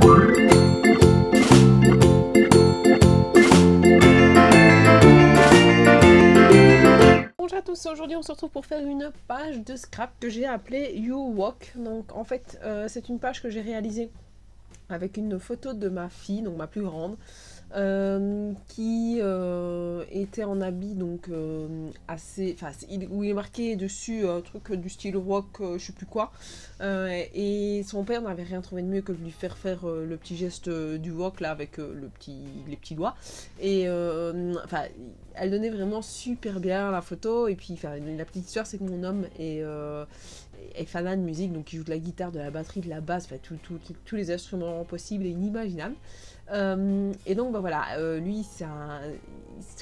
Bonjour à tous, aujourd'hui on se retrouve pour faire une page de scrap que j'ai appelée You Walk. Donc en fait c'est une page que j'ai réalisée avec une photo de ma fille, donc ma plus grande, qui était en habit donc assez, enfin où il est marqué dessus un truc du style rock, je sais plus quoi, et son père n'avait rien trouvé de mieux que de lui faire le petit geste du rock là avec les petits doigts, et enfin elle donnait vraiment super bien la photo. Et puis la petite histoire c'est que mon homme est fanat de musique, donc il joue de la guitare, de la batterie, de la basse, enfin tous les instruments possibles et inimaginables. Et donc bah voilà, lui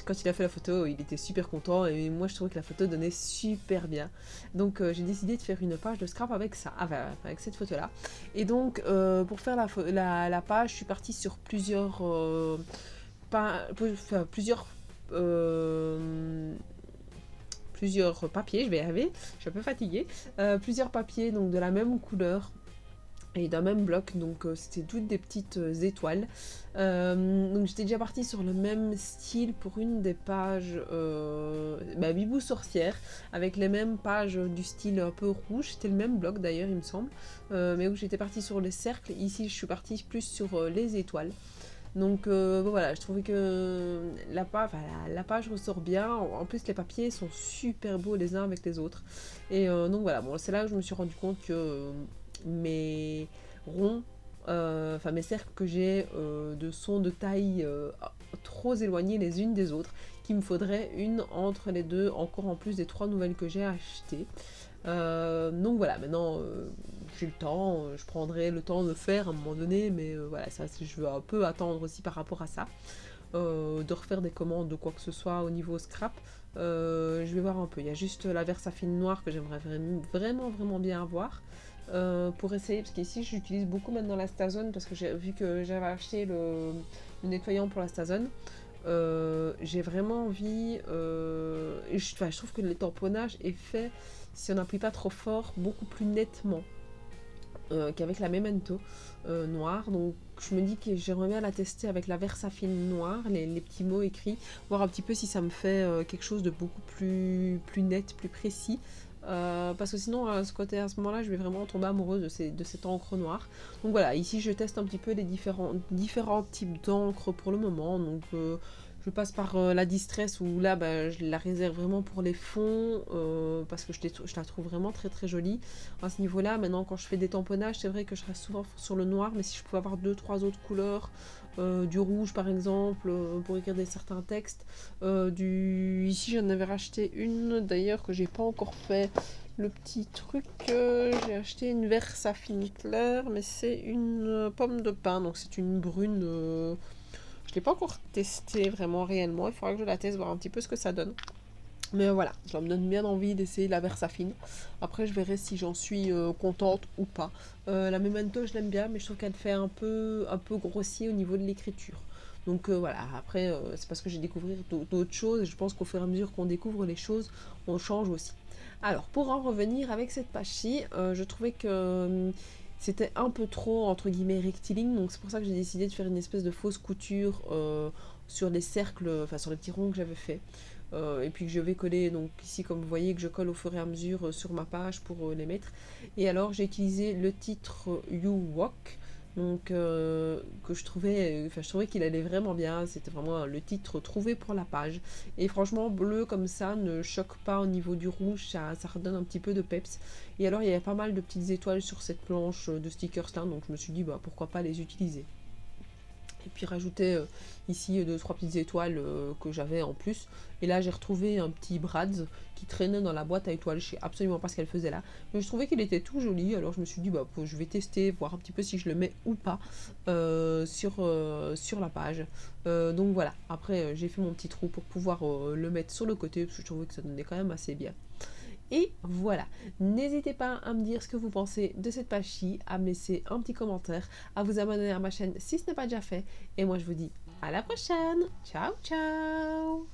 quand il a fait la photo, il était super content, et moi je trouvais que la photo donnait super bien. Donc j'ai décidé de faire une page de scrap avec ça, avec cette photo là. Et donc pour faire la page, je suis partie sur plusieurs papiers, je vais y arriver, je suis un peu fatiguée, plusieurs papiers donc de la même couleur et d'un même bloc, donc c'était toutes des petites étoiles. Donc j'étais déjà partie sur le même style pour une des pages Bibou Sorcière, avec les mêmes pages du style un peu rouge, c'était le même bloc d'ailleurs il me semble, mais où j'étais partie sur les cercles. Ici je suis partie plus sur les étoiles. Donc bon, voilà, je trouvais que la page ressort bien. En plus, les papiers sont super beaux les uns avec les autres. Et donc voilà, bon, c'est là que je me suis rendu compte que mes ronds, enfin mes cercles que j'ai sont de taille trop éloignées les unes des autres, qu'il me faudrait une entre les deux, encore en plus des 3 nouvelles que j'ai achetées. Donc voilà, maintenant j'ai le temps, je prendrai le temps de le faire à un moment donné, mais voilà, ça je veux un peu attendre aussi par rapport à ça, de refaire des commandes de quoi que ce soit au niveau scrap. Je vais voir un peu, il y a juste la Versafine noire que j'aimerais vraiment bien avoir, pour essayer, parce qu'ici j'utilise beaucoup maintenant la Stazone, parce que j'ai vu que j'avais acheté le nettoyant pour la Stazone. J'ai vraiment envie, et je trouve que le tamponnage est fait, si on n'appuie pas trop fort, beaucoup plus nettement qu'avec la Memento noire. Donc je me dis que j'aimerais bien la tester avec la Versafine noire, les petits mots écrits, voir un petit peu si ça me fait quelque chose de beaucoup plus net, plus précis. Parce que sinon à ce moment-là je vais vraiment tomber amoureuse de cette encre noire. Donc voilà, ici je teste un petit peu les différents types d'encre pour le moment. Donc je passe par la Distress, où là je la réserve vraiment pour les fonds, parce que je la trouve vraiment très jolie à ce niveau là. Maintenant quand je fais des tamponnages, c'est vrai que je reste souvent sur le noir, mais si je pouvais avoir 2-3 autres couleurs, du rouge par exemple, pour écrire certains textes, ici j'en avais racheté une d'ailleurs que j'ai pas encore fait le petit truc, j'ai acheté une Versafine claire, mais c'est une pomme de pin, donc c'est une brune, je l'ai pas encore testé vraiment réellement, il faudra que je la teste, voir un petit peu ce que ça donne. Mais voilà, ça me donne bien envie d'essayer la Versafine. Après, je verrai si j'en suis contente ou pas. La Memento, je l'aime bien, mais je trouve qu'elle fait un peu grossier au niveau de l'écriture. Donc voilà, après, c'est parce que j'ai découvert d'autres choses, et je pense qu'au fur et à mesure qu'on découvre les choses, on change aussi. Alors, pour en revenir avec cette page-ci, je trouvais que c'était un peu trop, entre guillemets, rectiligne, donc c'est pour ça que j'ai décidé de faire une espèce de fausse couture sur les cercles, enfin sur les petits ronds que j'avais fait. Et puis que je vais coller, donc ici comme vous voyez que je colle au fur et à mesure sur ma page pour les mettre. Et alors j'ai utilisé le titre You Walk, donc que je trouvais qu'il allait vraiment bien. C'était vraiment le titre trouvé pour la page, et franchement bleu comme ça ne choque pas au niveau du rouge, ça redonne un petit peu de peps. Et alors il y avait pas mal de petites étoiles sur cette planche de stickers là, donc je me suis dit pourquoi pas les utiliser. Et puis rajouter ici 2-3 petites étoiles que j'avais en plus. Et là j'ai retrouvé un petit Brad's qui traînait dans la boîte à étoiles, je sais absolument pas ce qu'elle faisait là, mais je trouvais qu'il était tout joli, alors je me suis dit je vais tester, voir un petit peu si je le mets ou pas sur la page. Donc voilà, après j'ai fait mon petit trou pour pouvoir le mettre sur le côté, parce que je trouvais que ça donnait quand même assez bien. Et voilà, n'hésitez pas à me dire ce que vous pensez de cette page-ci, à me laisser un petit commentaire, à vous abonner à ma chaîne si ce n'est pas déjà fait. Et moi je vous dis à la prochaine. Ciao ciao.